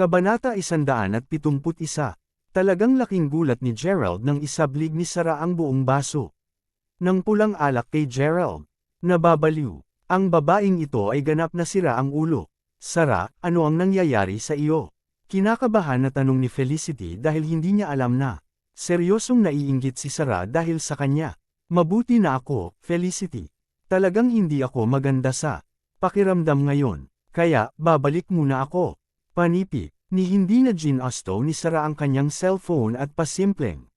Kabanata 171. Talagang laking gulat ni Gerald nang isablig ni Sarah ang buong baso ng pulang alak kay Gerald. Nababaliw. Ang babaeng ito ay ganap na sira ang ulo. Sarah, ano ang nangyayari sa iyo? Kinakabahan na tanong ni Felicity dahil hindi niya alam na seryosong naiinggit si Sarah dahil sa kanya. Mabuti na ako, Felicity. Talagang hindi ako maganda sa pakiramdam ngayon. Kaya, babalik muna ako. Panipi, ni hindi na ginasto ni Sarah ang kanyang cellphone at pasimpleng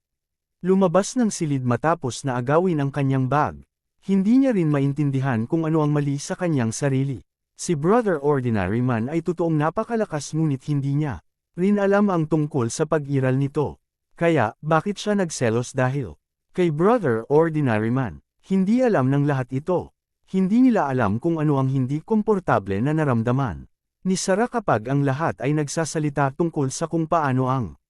lumabas ng silid matapos na agawin ang kanyang bag. Hindi niya rin maintindihan kung ano ang mali sa kanyang sarili. Si Brother Ordinary Man ay totoong napakalakas ngunit hindi niya rin alam ang tungkol sa pag-iral nito. Kaya, bakit siya nagselos dahil kay Brother Ordinary Man? Hindi alam ng lahat ito. Hindi nila alam kung ano ang hindi komportable na naramdaman ni Sarah kapag ang lahat ay nagsasalita tungkol sa kung paano ang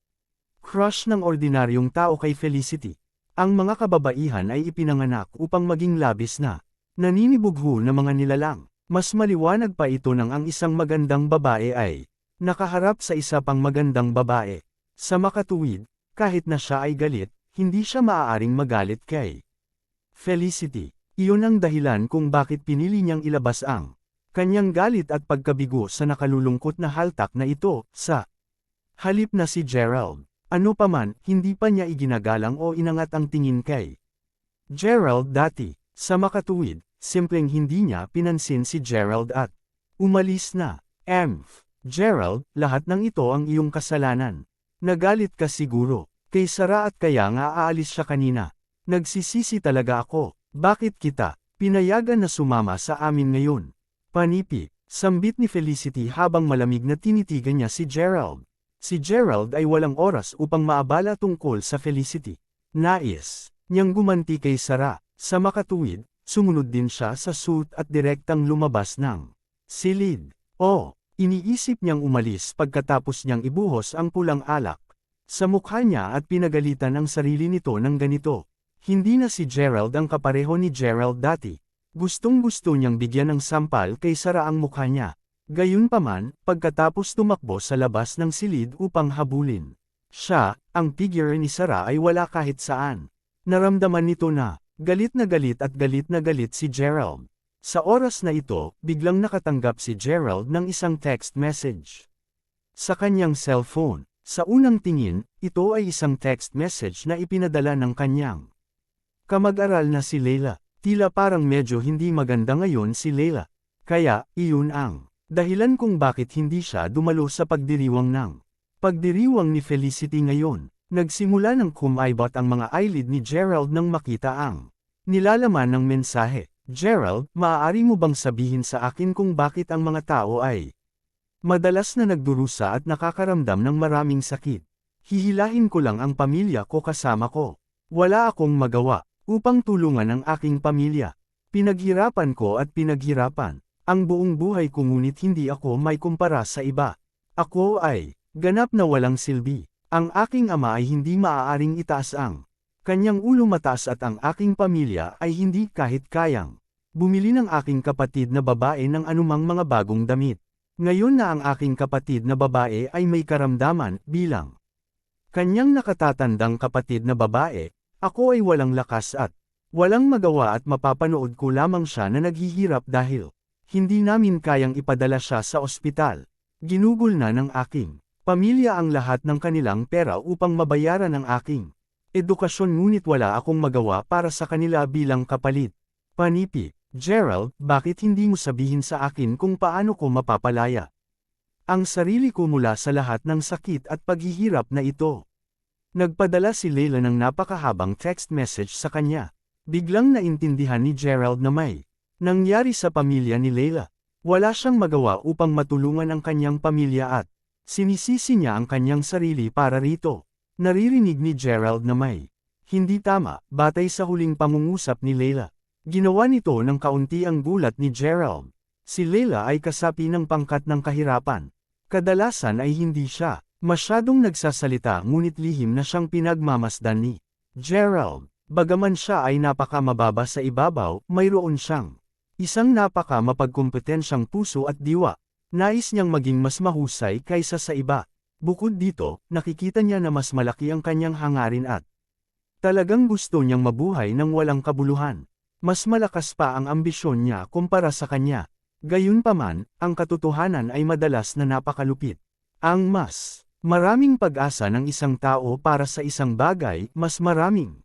crush ng ordinaryong tao kay Felicity. Ang mga kababaihan ay ipinanganak upang maging labis na naninibugho na mga nilalang. Mas maliwanag pa ito nang ang isang magandang babae ay nakaharap sa isa pang magandang babae. Sa makatuwid, kahit na siya ay galit, hindi siya maaaring magalit kay Felicity. Iyon ang dahilan kung bakit pinili niyang ilabas ang kanyang galit at pagkabigo sa nakalulungkot na haltak na ito, sa halip na si Gerald. Ano paman, hindi pa niya iginagalang o inangat ang tingin kay Gerald dati. Sa makatuwid, simpleng hindi niya pinansin si Gerald at umalis na. Gerald, lahat ng ito ang iyong kasalanan. Nagalit ka siguro kay Sarah at kaya nga aalis siya kanina. Nagsisisi talaga ako. Bakit kita pinayagan na sumama sa amin ngayon? Panipi, sambit ni Felicity habang malamig na tinitigan niya si Gerald. Si Gerald ay walang oras upang maabala tungkol sa Felicity. Nais niyang gumanti kay Sarah. Sa makatuwid, sumunod din siya sa suit at direktang lumabas ng silid. Iniisip niyang umalis pagkatapos niyang ibuhos ang pulang alak sa mukha niya at pinagalitan ang sarili nito ng ganito. Hindi na si Gerald ang kapareho ni Gerald dati. Gustong-gusto niyang bigyan ng sampal kay Sarah ang mukha niya. Gayunpaman, pagkatapos tumakbo sa labas ng silid upang habulin siya, ang figure ni Sarah ay wala kahit saan. Naramdaman nito na galit na galit si Gerald. Sa oras na ito, biglang nakatanggap si Gerald ng isang text message sa kanyang cellphone. Sa unang tingin, ito ay isang text message na ipinadala ng kanyang kamag-aral na si Leila. Tila parang medyo hindi maganda ngayon si Leila. Kaya, iyon ang dahilan kung bakit hindi siya dumalo sa pagdiriwang ni Felicity ngayon. Nagsimula ng kumaibot ang mga eyelid ni Gerald nang makita ang nilalaman ng mensahe. Gerald, maaari mo bang sabihin sa akin kung bakit ang mga tao ay madalas na nagdurusa at nakakaramdam ng maraming sakit? Hihilahin ko lang ang pamilya ko kasama ko. Wala akong magawa upang tulungan ang aking pamilya. Pinaghirapan ko at pinaghirapan ang buong buhay ko ngunit hindi ako may kumpara sa iba. Ako ay ganap na walang silbi. Ang aking ama ay hindi maaaring itaas ang kanyang ulo mataas at ang aking pamilya ay hindi kahit kayang bumili ng aking kapatid na babae ng anumang mga bagong damit. Ngayon na ang aking kapatid na babae ay may karamdaman bilang kanyang nakatatandang kapatid na babae, ako ay walang lakas at walang magawa at mapapanood ko lamang siya na naghihirap dahil hindi namin kayang ipadala siya sa ospital. Ginugol na ng aking pamilya ang lahat ng kanilang pera upang mabayaran ang aking edukasyon ngunit wala akong magawa para sa kanila bilang kapalit. Panipi, Gerald, bakit hindi mo sabihin sa akin kung paano ko mapapalaya ang sarili ko mula sa lahat ng sakit at paghihirap na ito? Nagpadala si Leila ng napakahabang text message sa kanya. Biglang naintindihan ni Gerald na may nangyari sa pamilya ni Leila. Wala siyang magawa upang matulungan ang kanyang pamilya at sinisisi niya ang kanyang sarili para rito. Naririnig ni Gerald na may hindi tama, batay sa huling pangungusap ni Leila. Ginawa nito ng kaunti ang gulat ni Gerald. Si Leila ay kasapi ng pangkat ng kahirapan. Kadalasan ay hindi siya masyadong nagsasalita ngunit lihim na siyang pinagmamasdan ni Gerald. Bagaman siya ay napakamababa sa ibabaw, mayroon siyang isang napaka mapagkompetensyang puso at diwa. Nais niyang maging mas mahusay kaysa sa iba. Bukod dito, nakikita niya na mas malaki ang kanyang hangarin at talagang gusto niyang mabuhay ng walang kabuluhan. Mas malakas pa ang ambisyon niya kumpara sa kanya. Gayunpaman, ang katotohanan ay madalas na napakalupit. Ang mas maraming pag-asa ng isang tao para sa isang bagay, mas maraming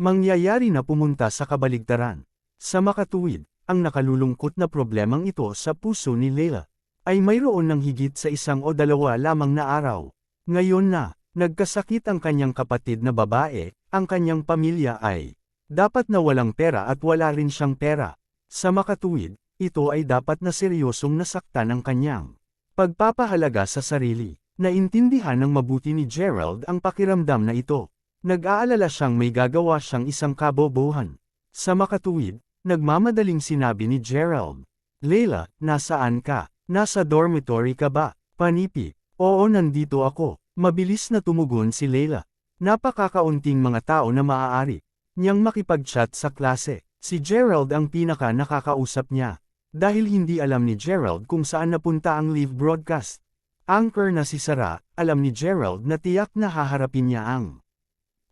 mangyayari na pumunta sa kabaligtaran. Sa makatuwid, ang nakalulungkot na problemang ito sa puso ni Leila ay mayroon ng higit sa isang o dalawa lamang na araw. Ngayon na, nagkasakit ang kanyang kapatid na babae, ang kanyang pamilya ay dapat na walang pera at wala rin siyang pera. Sa makatuwid, ito ay dapat na seryosong nasaktan ang kanyang pagpapahalaga sa sarili. Naintindihan ng mabuti ni Gerald ang pakiramdam na ito. Nag-aalala siyang may gagawa siyang isang kabobohan. Sa makatuwid, nagmamadaling sinabi ni Gerald, "Leila, nasaan ka? Nasa dormitory ka ba?" "Panipi, oo, nandito ako." Mabilis na tumugon si Leila. Napakakaunting mga tao na maaari niyang makipag-chat sa klase. Si Gerald ang pinaka nakakausap niya. Dahil hindi alam ni Gerald kung saan napunta ang live broadcast anchor na si Sarah, alam ni Gerald na tiyak na haharapin niya ang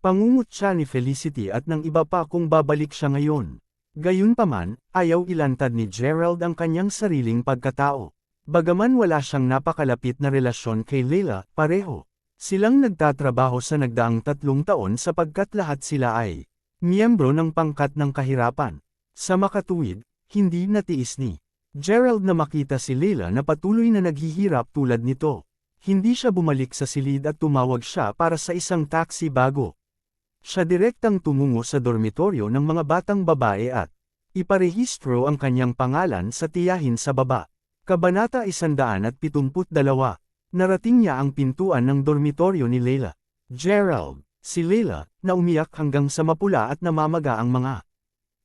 pangungutya ni Felicity at ng iba pa kung babalik siya ngayon. Gayunpaman, ayaw ilantad ni Gerald ang kanyang sariling pagkatao. Bagaman wala siyang napakalapit na relasyon kay Leila, pareho silang nagtatrabaho sa nagdaang 3 taon sapagkat lahat sila ay miyembro ng pangkat ng kahirapan. Sa makatuwid, hindi natiis ni Gerald na makita si Leila na patuloy na naghihirap tulad nito. Hindi siya bumalik sa silid at tumawag siya para sa isang taxi bago siya direktang tumungo sa dormitoryo ng mga batang babae at iparehistro ang kanyang pangalan sa tiyahin sa baba. Kabanata 172. Narating niya ang pintuan ng dormitoryo ni Leila. Gerald, si Leila, na umiyak hanggang sa mapula at namamaga ang mga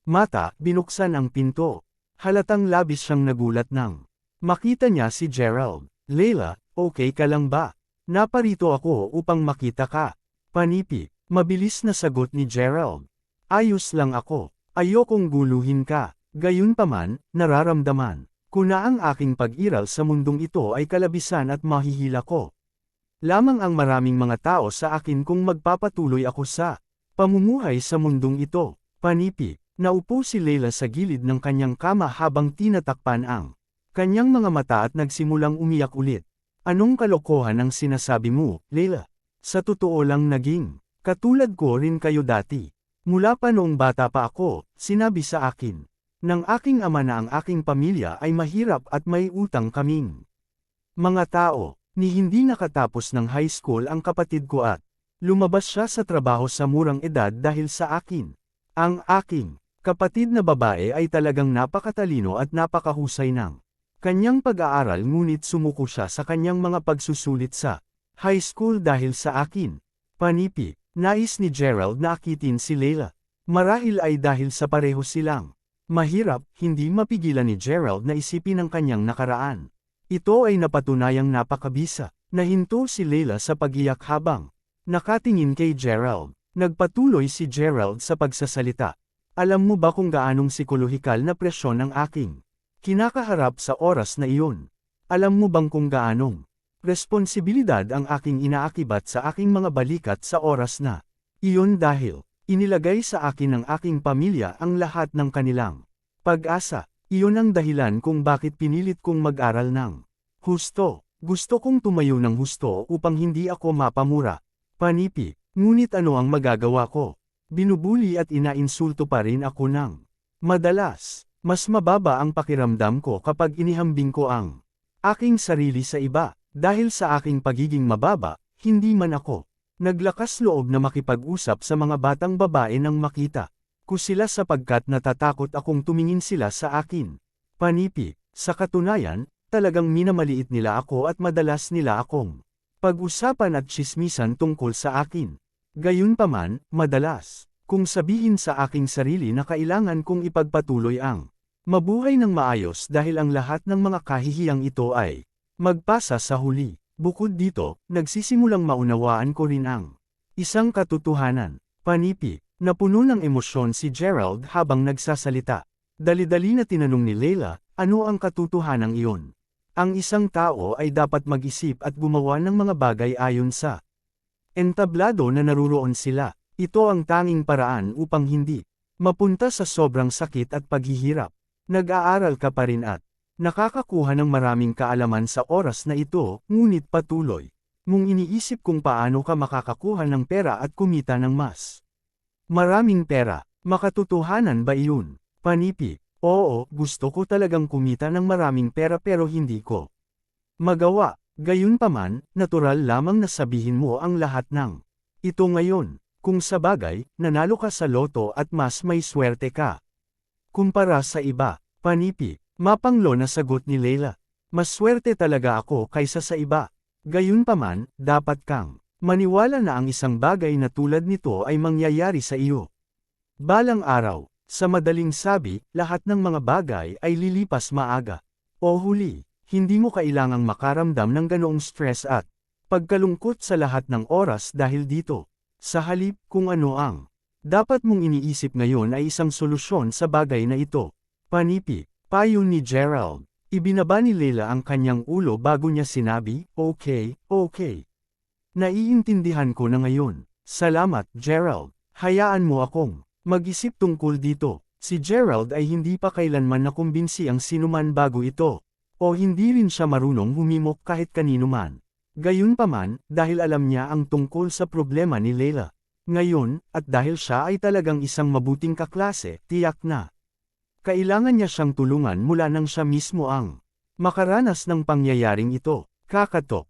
mata, binuksan ang pinto. Halatang labis siyang nagulat nang makita niya si Gerald. "Leila, okay ka lang ba? Naparito ako upang makita ka." "Panipi," mabilis na sagot ni Gerald. "Ayos lang ako. Ayokong guluhin ka." Gayunpaman, nararamdaman ko na ang aking pag-iral sa mundong ito ay kalabisan at mahihila ko lamang ang maraming mga tao sa akin kung magpapatuloy ako sa pamumuhay sa mundong ito. "Panipi." Naupo si Leila sa gilid ng kanyang kama habang tinatakpan ang kanyang mga mata at nagsimulang umiyak ulit. "Anong kalokohan ang sinasabi mo, Leila? Sa totoo lang naging katulad ko rin kayo dati. Mula pa noong bata pa ako, sinabi sa akin ng aking ama na ang aking pamilya ay mahirap at may utang kaming mga tao. Ni hindi nakatapos ng high school ang kapatid ko at lumabas siya sa trabaho sa murang edad dahil sa akin. Ang aking kapatid na babae ay talagang napakatalino at napakahusay ng kanyang pag-aaral ngunit sumuko siya sa kanyang mga pagsusulit sa high school dahil sa akin." "Panipi." Nais ni Gerald na akitin si Leila. Marahil ay dahil sa pareho silang mahirap, hindi mapigilan ni Gerald na isipin ang kanyang nakaraan. Ito ay napatunayang napakabisa. Nahinto si Leila sa pag-iyak habang nakatingin kay Gerald. Nagpatuloy si Gerald sa pagsasalita. "Alam mo ba kung gaanong psikolohikal na presyon ang aking kinakaharap sa oras na iyon? Alam mo bang kung gaanong responsibilidad ang aking inaakibat sa aking mga balikat sa oras na iyon dahil inilagay sa akin ng aking pamilya ang lahat ng kanilang pag-asa. Iyon ang dahilan kung bakit pinilit kong mag-aral ng husto. Gusto kong tumayo ng husto upang hindi ako mapamura. Panipi, ngunit ano ang magagawa ko? Binubuli at inainsulto pa rin ako ng madalas. Mas mababa ang pakiramdam ko kapag inihambing ko ang aking sarili sa iba. Dahil sa aking pagiging mababa, hindi man ako naglakas loob na makipag-usap sa mga batang babae nang makita ko sila sapagkat natatakot akong tumingin sila sa akin. Panipi, sa katunayan, talagang minamaliit nila ako at madalas nila akong pag-usapan at tsismisan tungkol sa akin. Gayunpaman, madalas kung sabihin sa aking sarili na kailangan kong ipagpatuloy ang mabuhay ng maayos dahil ang lahat ng mga kahihiyang ito ay magpasa sa huli. Bukod dito, nagsisimulang maunawaan ko rin ang isang katotohanan. Panipi, napuno ng emosyon si Gerald habang nagsasalita. Dali-dali na tinanong ni Leila, "Ano ang katotohanang iyon?" Ang isang tao ay dapat mag-isip at gumawa ng mga bagay ayon sa entablado na naruroon sila. Ito ang tanging paraan upang hindi mapunta sa sobrang sakit at paghihirap. Nag-aaral ka pa rin at nakakakuha ng maraming kaalaman sa oras na ito, ngunit patuloy mong iniisip kung paano ka makakakuha ng pera at kumita ng mas maraming pera. Makatotohanan ba iyon? Panipi. Oo, gusto ko talagang kumita ng maraming pera pero hindi ko magawa. Gayunpaman, natural lamang na sabihin mo ang lahat ng ito ngayon. Kung sabagay, nanalo ka sa loto at mas may swerte ka kumpara sa iba. Panipi. Mapanglo na sagot ni Leila. Mas swerte talaga ako kaysa sa iba. Gayunpaman, dapat kang maniwala na ang isang bagay na tulad nito ay mangyayari sa iyo balang araw. Sa madaling sabi, lahat ng mga bagay ay lilipas maaga o huli. Hindi mo kailangang makaramdam ng ganoong stress at pagkalungkot sa lahat ng oras dahil dito. Sa halip, kung ano ang dapat mong iniisip ngayon ay isang solusyon sa bagay na ito. Panipi. Payo ni Gerald. Ibinaba ni Leila ang kanyang ulo bago niya sinabi, okay. Naiintindihan ko na ngayon. Salamat, Gerald. Hayaan mo akong mag-isip tungkol dito. Si Gerald ay hindi pa kailanman nakumbinsi ang sinuman bago ito. O hindi rin siya marunong humimok kahit kanino man. Gayunpaman, dahil alam niya ang tungkol sa problema ni Leila. Ngayon, at dahil siya ay talagang isang mabuting kaklase, tiyak na kailangan niya siyang tulungan mula nang siya mismo ang makaranas ng pangyayaring ito. Kakatok.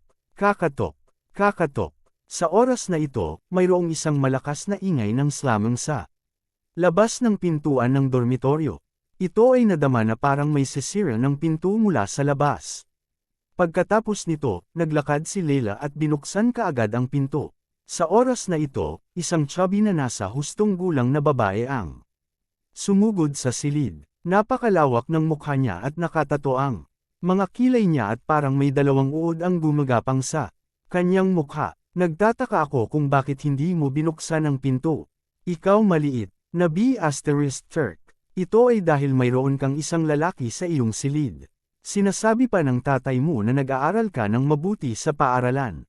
Sa oras na ito, mayroong isang malakas na ingay ng slamong sa labas ng pintuan ng dormitoryo. Ito ay nadama na parang may sisira ng pinto mula sa labas. Pagkatapos nito, naglakad si Leila at binuksan kaagad ang pinto. Sa oras na ito, isang chubby na nasa hustong gulang na babae ang sumugod sa silid. Napakalawak ng mukha niya at nakatato ang mga kilay niya at parang may dalawang uod ang gumagapang sa kanyang mukha. Nagtataka ako kung bakit hindi mo binuksan ang pinto. Ikaw maliit na B*Turk. Ito ay dahil mayroon kang isang lalaki sa iyong silid. Sinasabi pa ng tatay mo na nag-aaral ka ng mabuti sa paaralan.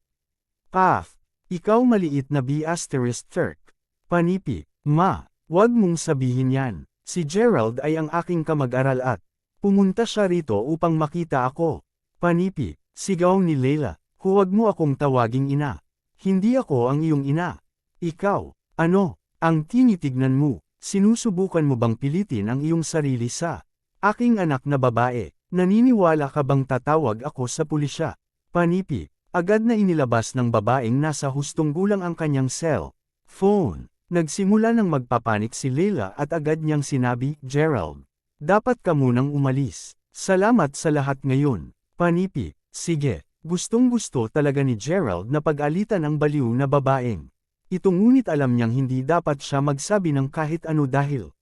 Paf! Ikaw maliit na B*Turk. Panipi. Ma, wag mong sabihin yan. Si Gerald ay ang aking kamag-aral at pumunta siya rito upang makita ako. Panipi. Sigaw ni Leila. Huwag mo akong tawaging ina. Hindi ako ang iyong ina. Ikaw. Ano? Ang tinitignan mo. Sinusubukan mo bang pilitin ang iyong sarili sa aking anak na babae? Naniniwala ka bang tatawag ako sa pulisya? Panipi. Agad na inilabas ng babaeng nasa hustong gulang ang kanyang cell phone. Nagsimula ng magpapanik si Leila at agad niyang sinabi, Gerald, dapat ka munang umalis. Salamat sa lahat ngayon. Panipi. Sige. Gustong-gusto talaga ni Gerald na pag-alitan ang baliw na babaeng ito, ngunit alam niyang hindi dapat siya magsabi ng kahit ano dahil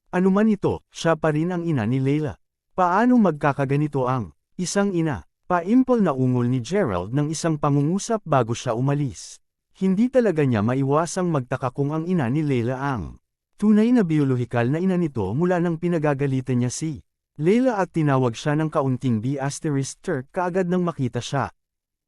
ano man ito, siya pa rin ang ina ni Leila. Paano magkakaganito ang isang ina? Paimpol na ungol ni Gerald ng isang pangungusap bago siya umalis. Hindi talaga niya maiwasang magtaka kung ang ina ni Leila ang tunay na biolohikal na ina nito mula nang pinagagalitan niya si Leila at tinawag siya ng kaunting B*Turk kaagad nang makita siya.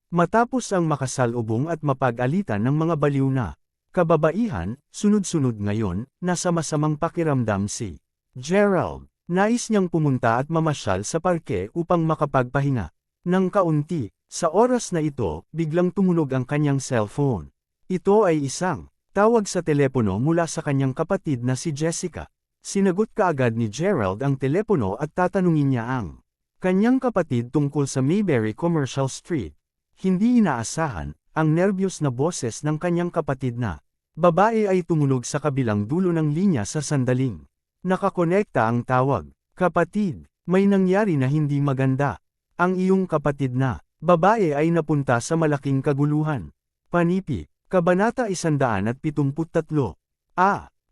Matapos ang makasalubong at mapag-alitan ng mga baliw na kababaihan, sunod-sunod ngayon, nasa masamang pakiramdam si Gerald. Nais niyang pumunta at mamasyal sa parke upang makapagpahinga ng kaunti. Sa oras na ito, biglang tumunog ang kanyang cellphone. Ito ay isang tawag sa telepono mula sa kanyang kapatid na si Jessica. Sinagot kaagad ni Gerald ang telepono at tatanungin niya ang kanyang kapatid tungkol sa Mayberry Commercial Street. Hindi inaasahan, ang nerbiyos na boses ng kanyang kapatid na babae ay tumunog sa kabilang dulo ng linya sa sandaling nakakonekta ang tawag. Kapatid, may nangyari na hindi maganda. Ang iyong kapatid na babae ay napunta sa malaking kaguluhan. Panipi. Kabanata 173.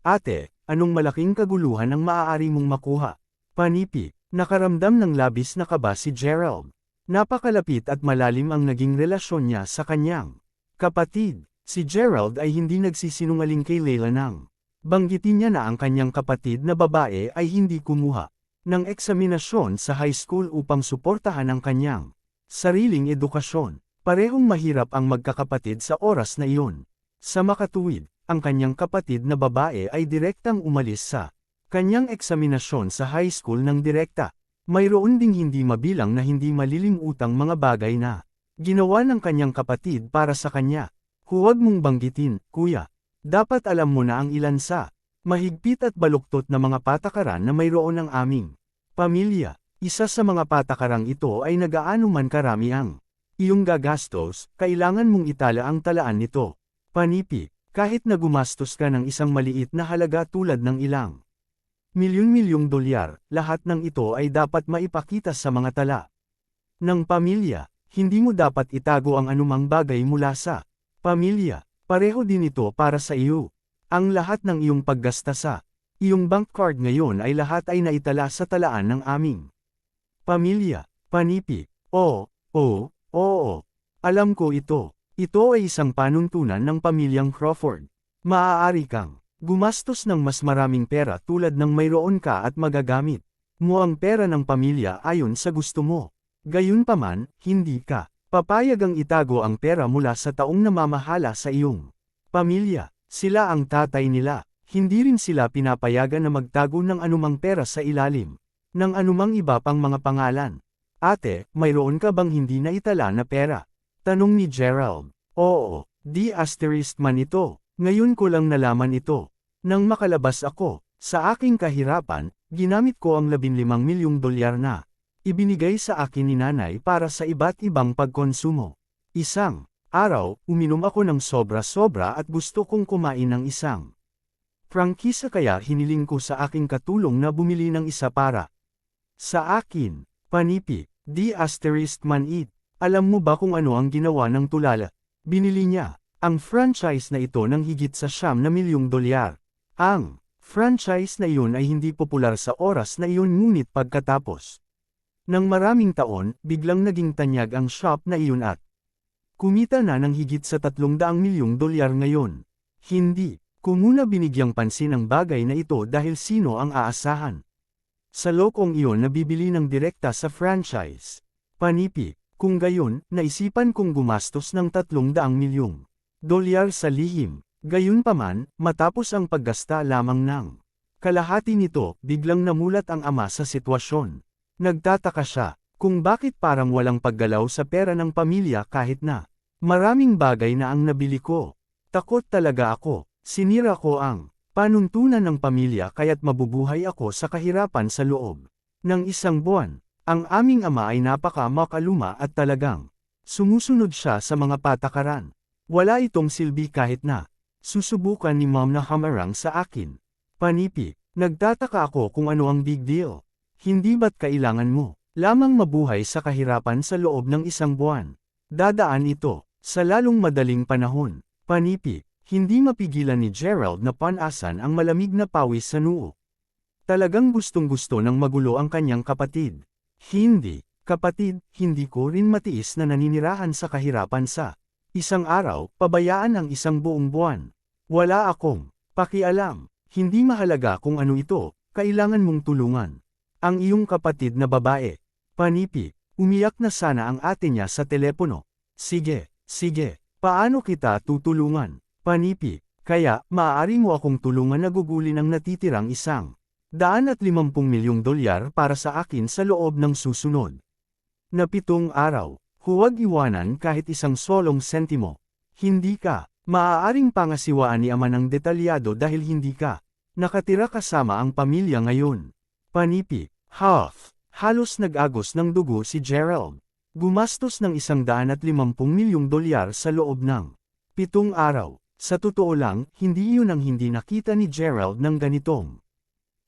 Ate, anong malaking kaguluhan ang maaari mong makuha? Panipi. Nakaramdam ng labis na kaba si Gerald. Napakalapit at malalim ang naging relasyon niya sa kanyang kapatid. Si Gerald ay hindi nagsisinungaling kay Leila nang banggitin niya na ang kanyang kapatid na babae ay hindi kumuha ng eksaminasyon sa high school upang suportahan ang kanyang sariling edukasyon. Parehong mahirap ang magkakapatid sa oras na iyon. Sa makatuwid, ang kanyang kapatid na babae ay direktang umalis sa kanyang eksaminasyon sa high school ng direkta. Mayroon ding hindi mabilang na hindi malilimutang mga bagay na ginawa ng kanyang kapatid para sa kanya. Huwag mong banggitin, kuya. Dapat alam mo na ang ilan sa mahigpit at baluktot na mga patakaran na mayroon ng aming pamilya. Isa sa mga patakarang ito ay nagaano man karami ang iyong gagastos, kailangan mong itala ang talaan nito. Panipi, kahit na gumastos ka ng isang maliit na halaga tulad ng ilang milyon-milyong dolyar, lahat ng ito ay dapat maipakita sa mga tala ng pamilya. Hindi mo dapat itago ang anumang bagay mula sa pamilya. Pareho din ito para sa iyo. Ang lahat ng iyong paggasta sa iyong bank card ngayon ay lahat ay naitala sa talaan ng aming pamilya. Panipi, oo. Alam ko ito. Ito ay isang panuntunan ng pamilyang Crawford. Maaari kang gumastos ng mas maraming pera tulad ng mayroon ka at magagamit mo ang pera ng pamilya ayon sa gusto mo. Gayunpaman, hindi ka papayagang itago ang pera mula sa taong namamahala sa iyong pamilya. Sila ang tatay nila. Hindi rin sila pinapayagan na magtago ng anumang pera sa ilalim ng anumang iba pang mga pangalan. Ate, mayroon ka bang hindi na itala na pera? Tanong ni Gerald. Oo, di asterisk man ito. Ngayon ko lang nalaman ito. Nang makalabas ako, sa aking kahirapan, ginamit ko ang 15 milyong dolyar na ibinigay sa akin ni nanay para sa iba't ibang pagkonsumo. Isang araw, uminom ako ng sobra-sobra at gusto kong kumain ng isang prangkisa kaya hiniling ko sa aking katulong na bumili ng isa para sa akin. Panipi, di asterisk man it. Alam mo ba kung ano ang ginawa ng tulala? Binili niya ang franchise na ito ng higit sa ₱9 milyong. Ang franchise na iyon ay hindi popular sa oras na iyon ngunit pagkatapos ng maraming taon, biglang naging tanyag ang shop na iyon at kumita na ng higit sa $300 milyong ngayon. Hindi ko muna binigyang pansin ang bagay na ito dahil sino ang aasahan sa lokong iyon na bibili ng direkta sa franchise. Panipi, kung gayon, naisipan kong gumastos ng $300 milyong sa lihim. Gayunpaman, matapos ang paggasta lamang ng kalahati nito, biglang namulat ang ama sa sitwasyon. Nagtataka siya kung bakit parang walang paggalaw sa pera ng pamilya kahit na maraming bagay na ang nabili ko. Takot talaga ako. Sinira ko ang panuntunan ng pamilya kaya't mabubuhay ako sa kahirapan sa loob ng isang buwan. Ang aming ama ay napaka-makaluma at talagang sumusunod siya sa mga patakaran. Wala itong silbi kahit na susubukan ni mom na hamarang sa akin. Panipi, nagtataka ako kung ano ang big deal. Hindi ba't kailangan mo lamang mabuhay sa kahirapan sa loob ng isang buwan? Dadaan ito sa lalong madaling panahon. Panipi, hindi mapigilan ni Gerald na panasan ang malamig na pawis sa noo. Talagang gustong-gusto ng magulo ang kanyang kapatid. Hindi, kapatid, hindi ko rin matiis na naninirahan sa kahirapan sa isang araw, pabayaan ang isang buong buwan. Wala akong pakialam. Hindi mahalaga kung ano ito, kailangan mong tulungan ang iyong kapatid na babae. Panipi, umiyak na sana ang ate niya sa telepono. Sige, paano kita tutulungan? Panipi, kaya, maaari mo akong tulungan na gugulin ang natitirang $150 milyong para sa akin sa loob ng susunod na 7 araw. Huwag iwanan kahit isang solong sentimo. Hindi ka maaaring pangasiwaan ni ama ng detalyado dahil hindi ka nakatira kasama ang pamilya ngayon. Panipi, halos nag-agos ng dugo si Gerald. Gumastos ng $150 milyong sa loob ng 7 araw. Sa totoo lang, hindi iyon ang hindi nakita ni Gerald ng ganitong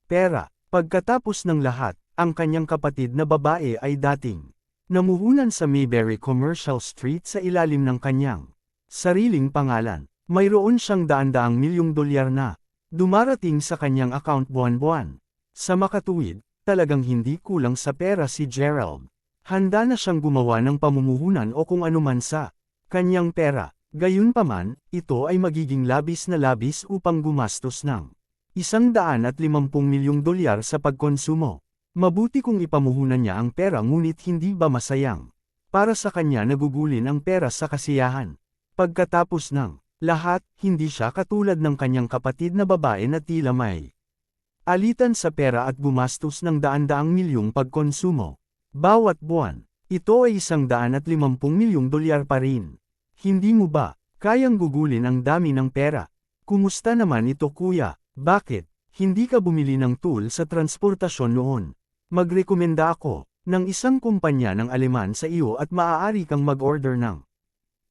pera. Pagkatapos ng lahat, ang kanyang kapatid na babae ay dating namuhunan sa Mayberry Commercial Street sa ilalim ng kanyang sariling pangalan. Mayroon siyang $100 milyong na dumarating sa kanyang account buwan-buwan. Sa makatuwid, talagang hindi kulang sa pera si Gerald. Handa na siyang gumawa ng pamumuhunan o kung anuman sa kanyang pera. Gayunpaman, ito ay magiging labis na labis upang gumastos ng $150 milyong sa pagkonsumo. Mabuti kung ipamuhunan niya ang pera ngunit hindi ba masayang Para sa kanya nagugulin ang pera sa kasiyahan. Pagkatapos ng lahat, hindi siya katulad ng kanyang kapatid na babae na tila may alitan sa pera at gumastos ng daan-daang milyong pagkonsumo. Bawat buwan, ito ay $150 milyong pa rin. Hindi mo ba kayang gugulin ang dami ng pera? Kumusta naman ito kuya? Bakit hindi ka bumili ng tool sa transportasyon noon? Magrekomenda ako ng isang kumpanya ng Aleman sa iyo at maaari kang mag-order ng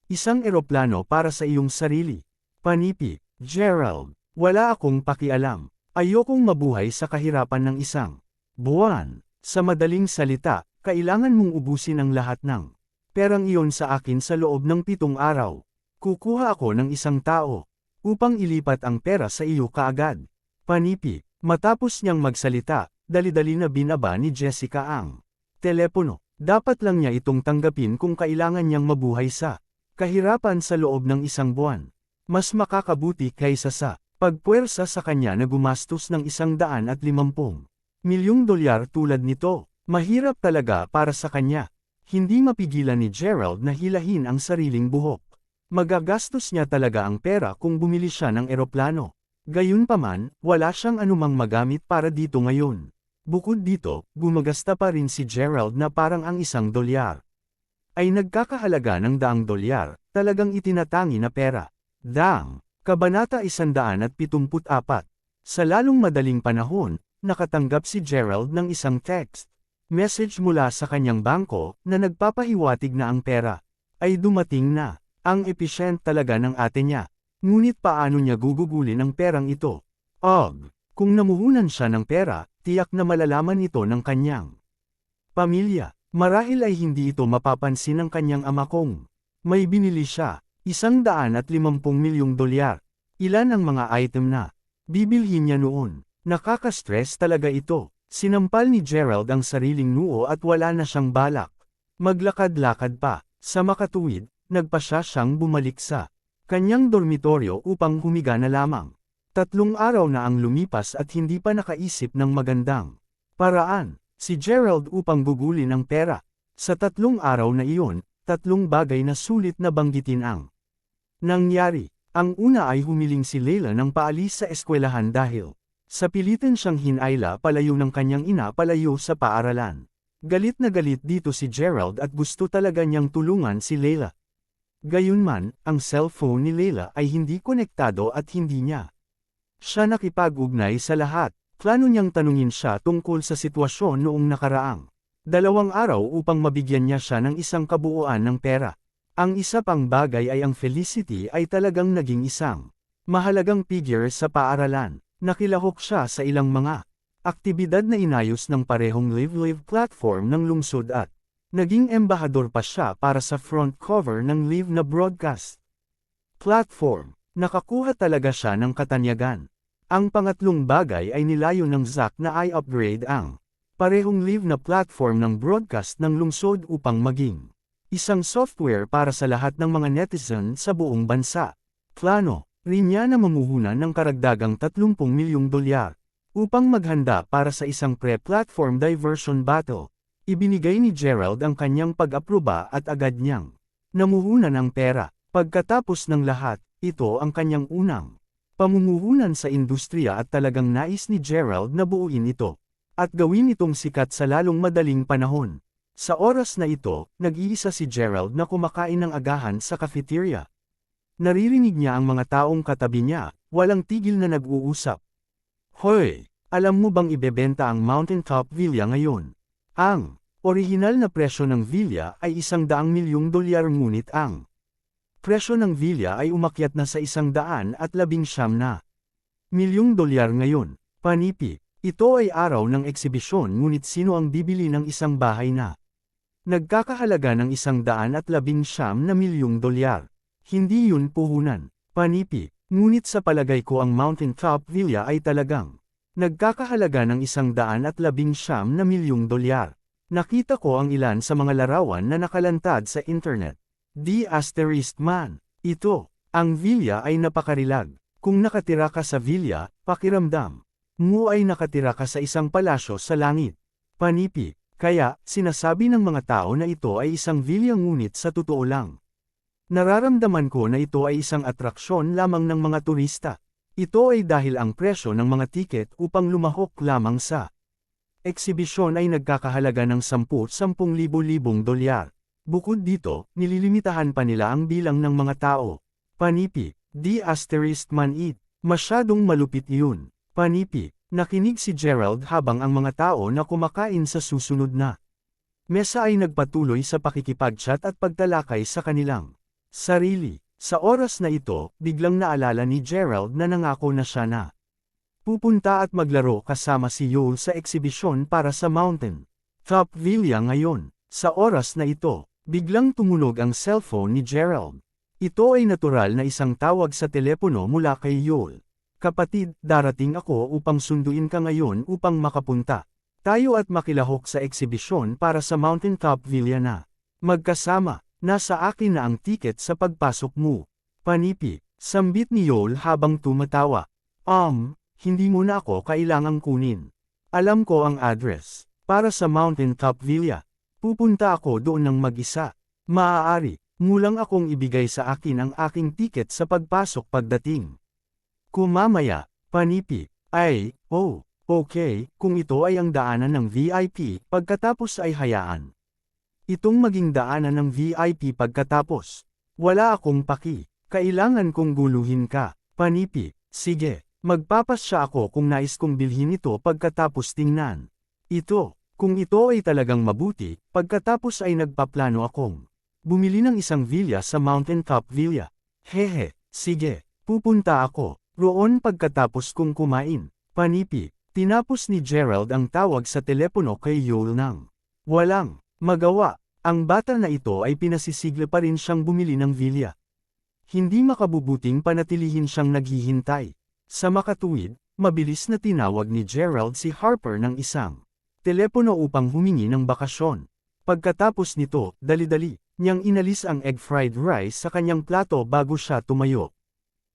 isang eroplano para sa iyong sarili. Panipi, Gerald, wala akong pakialam. Ayokong mabuhay sa kahirapan ng isang buwan. Sa madaling salita, kailangan mong ubusin ang lahat ng perang iyon sa akin sa loob ng 7 araw. Kukuha ako ng isang tao upang ilipat ang pera sa iyo kaagad. Panipi, matapos niyang magsalita, dali-dali na binaba ni Jessica ang telepono. Dapat lang niya itong tanggapin kung kailangan niyang mabuhay sa kahirapan sa loob ng isang buwan. Mas makakabuti kaysa sa pagpuwersa sa kanya na gumastos ng $150 milyong tulad nito. Mahirap talaga para sa kanya. Hindi mapigilan ni Gerald na hilahin ang sariling buhok. Magagastos niya talaga ang pera kung bumili siya ng eroplano. Gayunpaman, wala siyang anumang magamit para dito ngayon. Bukod dito, gumagasta pa rin si Gerald na parang ang $1 ay nagkakahalaga ng $100, talagang itinatangi na pera. Kabanata 174. Sa lalong madaling panahon, nakatanggap si Gerald ng isang text message mula sa kanyang bangko na nagpapahiwatig na ang pera ay dumating na. Ang efficient talaga ng ate niya. Ngunit paano niya gugugulin ang perang ito? Kung namuhunan siya ng pera, tiyak na malalaman ito ng kanyang pamilya. Marahil ay hindi ito mapapansin ng kanyang ama kung may binili siya, $150 milyong. Ilan ang mga item na bibilhin niya noon? Nakaka-stress talaga ito. Sinampal ni Gerald ang sariling noo at wala na siyang balak maglakad-lakad pa. Sa makatuwid, nagpasya siyang bumalik sa kanyang dormitoryo upang humiga na lamang. 3 araw na ang lumipas at hindi pa nakaisip ng magandang paraan si Gerald upang gugulin ang pera. Sa 3 araw na iyon, 3 bagay na sulit na banggitin ang nangyari. Ang una ay humiling si Leila ng paalis sa eskwelahan dahil sa pilitan siyang hinayla palayo ng kanyang ina palayo sa paaralan. Galit na galit dito si Gerald at gusto talaga niyang tulungan si Leila. Gayunman, ang cellphone ni Leila ay hindi konektado at hindi niya siya nakipag-ugnay sa lahat. Plano niyang tanungin siya tungkol sa sitwasyon noong nakaraang 2 araw upang mabigyan niya siya ng isang kabuuan ng pera. Ang isa pang bagay ay ang Felicity ay talagang naging isang mahalagang figure sa paaralan. Nakilahok siya sa ilang mga aktibidad na inayos ng parehong Live platform ng lungsod at naging embahador pa siya para sa front cover ng Live na broadcast platform. Nakakuha talaga siya ng katanyagan. Ang pangatlong bagay ay nilayo ng Zack na i-upgrade ang parehong Live na platform ng broadcast ng lungsod upang maging isang software para sa lahat ng mga netizen sa buong bansa. Plano rin niya na mamuhunan ng karagdagang $30 milyong upang maghanda para sa isang pre-platform diversion battle. Ibinigay ni Gerald ang kanyang pag-aproba at agad niyang namuhunan ng pera. Pagkatapos ng lahat, ito ang kanyang unang pamumuhunan sa industriya at talagang nais ni Gerald na buuin ito at gawin itong sikat sa lalong madaling panahon. Sa oras na ito, nag-iisa si Gerald na kumakain ng agahan sa cafeteria. Naririnig niya ang mga taong katabi niya, walang tigil na nag-uusap. Hoy, alam mo bang ibebenta ang Mountaintop Villa ngayon? Ang orihinal na presyo ng villa ay $100 milyong ngunit ang presyo ng villa ay umakyat na sa $119 milyong ngayon. Panipi, ito ay araw ng eksibisyon ngunit sino ang bibili ng isang bahay na nagkakahalaga ng $119 milyong? Hindi yun puhunan. Panipi, ngunit sa palagay ko ang Mountaintop Villa ay talagang nagkakahalaga ng $119 milyong. Nakita ko ang ilan sa mga larawan na nakalantad sa internet. Man. Ito, ang villa ay napakarilag. Kung nakatira ka sa villa, pakiramdam mo ay nakatira ka sa isang palasyo sa langit. Panipi, Kaya, sinasabi ng mga tao na ito ay isang villa ngunit sa totoo lang. Nararamdaman ko na ito ay isang atraksyon lamang ng mga turista. Ito ay dahil ang presyo ng mga tiket upang lumahok lamang sa eksibisyon ay nagkakahalaga ng 10,000 dolyar. Bukod dito, nililimitahan pa nila ang bilang ng mga tao. Panipi, man it. Masyadong malupit iyon. Panipi, nakinig si Gerald habang ang mga tao na kumakain sa susunod na mesa ay nagpatuloy sa pakikipagchat at pagtalakay sa kanilang sarili. Sa oras na ito, biglang naalala ni Gerald na nangako na siya na pupunta at maglaro kasama si Yul sa eksibisyon para sa Mountain Top Villa ngayon. Sa oras na ito, biglang tumunog ang cellphone ni Gerald. Ito ay natural na isang tawag sa telepono mula kay Yul. Kapatid, darating ako upang sunduin ka ngayon upang makapunta tayo at makilahok sa eksibisyon para sa Mountain Top Villa na magkasama. Nasa akin na ang tiket sa pagpasok mo. Panipi, sambit ni Yul habang tumatawa. Hindi mo na ako kailangang kunin. Alam ko ang address. Para sa Mountain Top Villa. Pupunta ako doon ng mag-isa. Maaari, mulang akong ibigay sa akin ang aking tiket sa pagpasok pagdating ko mamaya. Panipi, okay, kung ito ay ang daanan ng VIP, pagkatapos ay hayaan itong maging daanan ng VIP pagkatapos. Wala akong paki. Kailangan kong guluhin ka. Panipi, sige. Magpapasya ako kung nais kong bilhin ito pagkatapos tingnan ito. Kung ito ay talagang mabuti, pagkatapos ay nagpaplano akong bumili ng isang villa sa Mountain Top Villa. Hehe, sige. Pupunta ako roon pagkatapos kong kumain. Panipi, tinapos ni Gerald ang tawag sa telepono kay Yul nang walang magawa. Ang bata na ito ay pinasisigla pa rin siyang bumili ng villa. Hindi makabubuting panatilihin siyang naghihintay. Sa makatuwid, mabilis na tinawag ni Gerald si Harper ng isang telepono upang humingi ng bakasyon. Pagkatapos nito, dali-dali niyang inalis ang egg fried rice sa kanyang plato bago siya tumayo.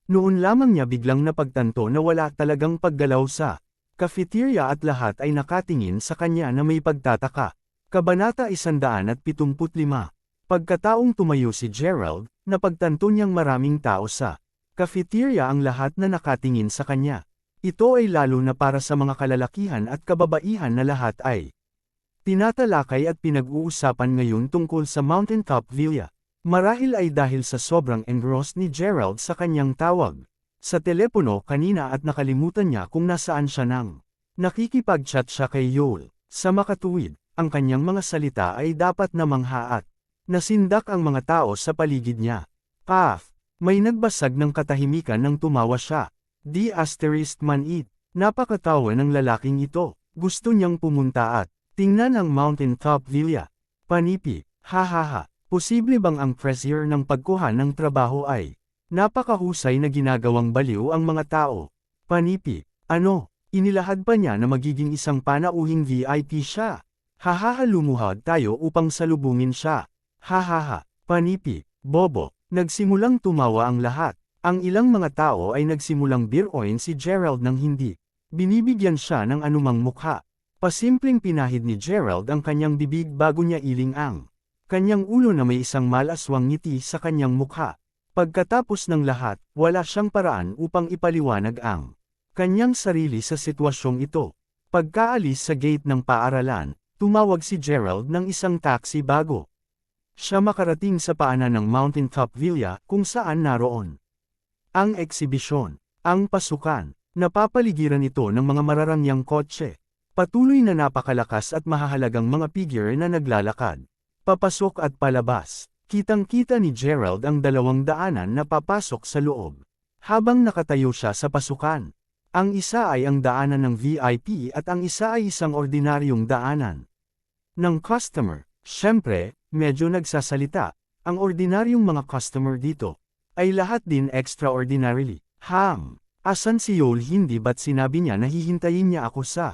Noon lamang niya biglang napagtanto na wala talagang paggalaw sa cafeteria at lahat ay nakatingin sa kanya na may pagtataka. Kabanata 175. Pagkataong tumayo si Gerald, napagtanto niyang maraming tao sa cafeteria ang lahat na nakatingin sa kanya. Ito ay lalo na para sa mga kalalakihan at kababaihan na lahat ay tinatalakay at pinag-uusapan ngayon tungkol sa Mountain Top Villa. Marahil ay dahil sa sobrang engrossed ni Gerald sa kanyang tawag sa telepono kanina at nakalimutan niya kung nasaan siya nang nakikipag-chat siya kay Yul. Sa makatuwid, ang kanyang mga salita ay dapat na manghaat. Nasindak ang mga tao sa paligid niya. May nagbasag ng katahimikan nang tumawa siya. Man it. Napakatawa ng lalaking ito. Gusto niyang pumunta at tingnan ang Mountain Top Villa. Panipi, hahaha. Posible bang ang pressure ng pagkuha ng trabaho ay napakahusay na ginagawang baliw ang mga tao? Panipi, inilahad pa niya na magiging isang panauhing VIP siya. Hahaha, lumuhad tayo upang salubungin siya. Hahaha, panipi, bobo. Nagsimulang tumawa ang lahat. Ang ilang mga tao ay nagsimulang biruin si Gerald nang hindi binibigyan siya ng anumang mukha. Pasimpleng pinahid ni Gerald ang kanyang bibig bago niya iling ang kanyang ulo na may isang malaswang ngiti sa kanyang mukha. Pagkatapos ng lahat, wala siyang paraan upang ipaliwanag ang kanyang sarili sa sitwasyong ito. Pagkaalis sa gate ng paaralan, tumawag si Gerald ng isang taxi bago siya makarating sa paanan ng Mountain Top Villa kung saan naroon ang eksibisyon, ang pasukan. Napapaligiran ito ng mga mararangyang kotse. Patuloy na napakalakas at mahahalagang mga figure na naglalakad papasok at palabas. Kitang-kita ni Gerald ang dalawang daanan na papasok sa loob habang nakatayo siya sa pasukan. Ang isa ay ang daanan ng VIP at ang isa ay isang ordinaryong daanan ng customer. Siyempre, medyo nagsasalita. Ang ordinaryong mga customer dito ay lahat din extraordinarily. Asan si Yul? Hindi ba't sinabi niya na hihintayin niya ako sa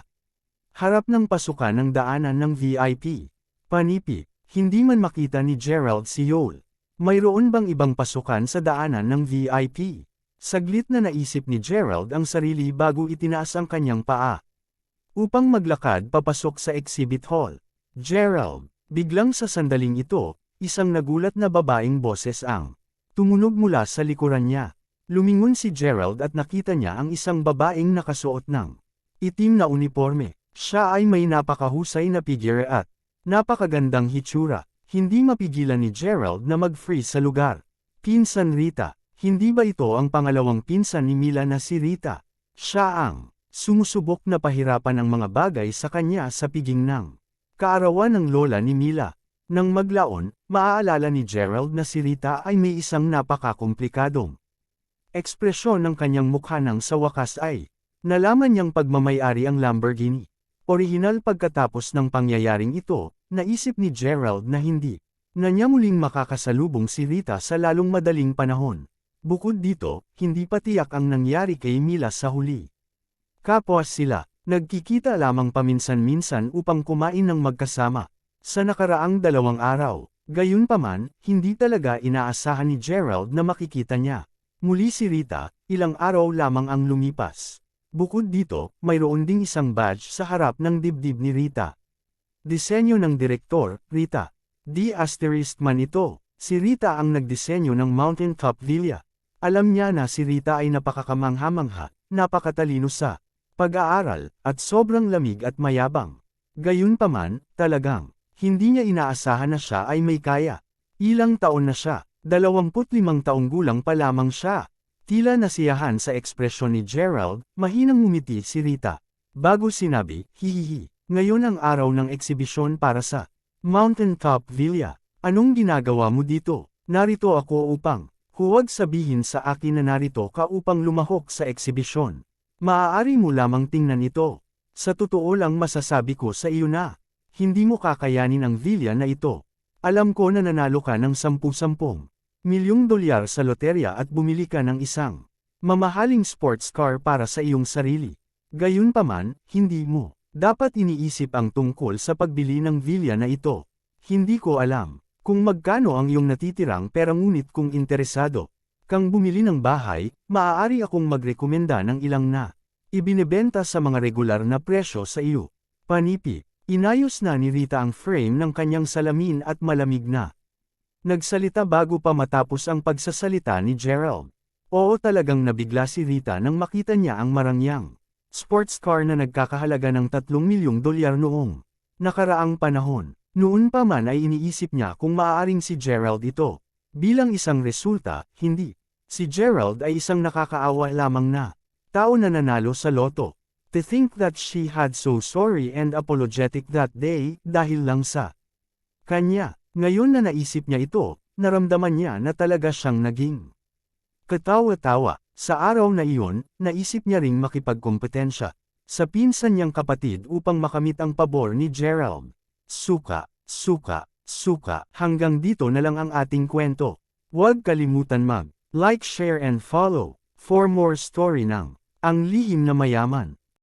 harap ng pasukan ng daanan ng VIP? Panipi, hindi man makita ni Gerald si Yul. Mayroon bang ibang pasukan sa daanan ng VIP? Saglit na naisip ni Gerald ang sarili bago itinaas ang kanyang paa upang maglakad papasok sa exhibit hall. Gerald. Biglang sa sandaling ito, isang nagulat na babaeng boses ang tumunog mula sa likuran niya. Lumingon si Gerald at nakita niya ang isang babaeng nakasuot ng itim na uniforme. Siya ay may napakahusay na figure at napakagandang hitsura. Hindi mapigilan ni Gerald na mag-freeze sa lugar. Pinsan Rita. Hindi ba ito ang pangalawang pinsan ni Mila na si Rita? Siya ang sumusubok na pahirapan ang mga bagay sa kanya sa piging ng kaarawan ng lola ni Mila. Nang maglaon, maaalala ni Gerald na si Rita ay may isang napakakomplikadong ekspresyon ng kanyang mukha nang sa wakas ay nalaman niyang pagmamayari ang Lamborghini. Orihinal pagkatapos ng pangyayaring ito, naisip ni Gerald na hindi na niya muling makakasalubong si Rita sa lalong madaling panahon. Bukod dito, hindi pa tiyak ang nangyari kay Mila sa huli. Kapwa sila, nagkikita lamang paminsan-minsan upang kumain ng magkasama. Sa nakaraang 2 araw, gayunpaman, hindi talaga inaasahan ni Gerald na makikita niya muli si Rita, ilang araw lamang ang lumipas. Bukod dito, mayroon ding isang badge sa harap ng dibdib ni Rita. Disenyo ng direktor, Rita. D** man ito. Si Rita ang nagdisenyo ng Mountain Top Villa. Alam niya na si Rita ay napakakamangha-mangha, napakatalino sa pag-aaral, at sobrang lamig at mayabang. Gayunpaman, talagang hindi niya inaasahan na siya ay may kaya. Ilang taon na siya, 25 taong gulang pa lamang siya. Tila nasiyahan sa ekspresyon ni Gerald, mahinang ngumiti si Rita. Bago sinabi, hihihi, ngayon ang araw ng eksibisyon para sa Mountain Top Villa. Anong ginagawa mo dito? Narito ako upang, huwag sabihin sa akin na narito ka upang lumahok sa eksibisyon. Maaari mo lamang tingnan ito. Sa totoo lang masasabi ko sa iyo na, hindi mo kakayanin ang villa na ito. Alam ko na nanalo ka ng 10 milyong dolyar sa loterya at bumili ka ng isang mamahaling sports car para sa iyong sarili. Gayunpaman, hindi mo dapat iniisip ang tungkol sa pagbili ng villa na ito. Hindi ko alam kung magkano ang iyong natitirang pera, ngunit kung interesado kang bumili ng bahay, maaari akong magrekomenda ng ilang na ibinebenta sa mga regular na presyo sa iyo. Panipi, inayos na ni Rita ang frame ng kanyang salamin at malamig na nagsalita bago pa matapos ang pagsasalita ni Gerald. Oo, talagang nabigla si Rita nang makita niya ang marangyang sports car na nagkakahalaga ng 3 milyong dolyar noong nakaraang panahon. Noon pa man ay iniisip niya kung maaaring si Gerald ito. Bilang isang resulta, hindi. Si Gerald ay isang nakakaawa lamang na tao na nanalo sa loto. To think that she had so sorry and apologetic that day, dahil lang sa kanya. Ngayon na naisip niya ito, naramdaman niya na talaga siyang naging katawa-tawa. Sa araw na iyon, naisip niya ring makipagkompetensya sa pinsan niyang kapatid upang makamit ang pabor ni Gerald. Suka, suka, suka. Hanggang dito na lang ang ating kwento. Huwag kalimutan mag-like, share and follow for more story ng Ang Lihim na Mayaman.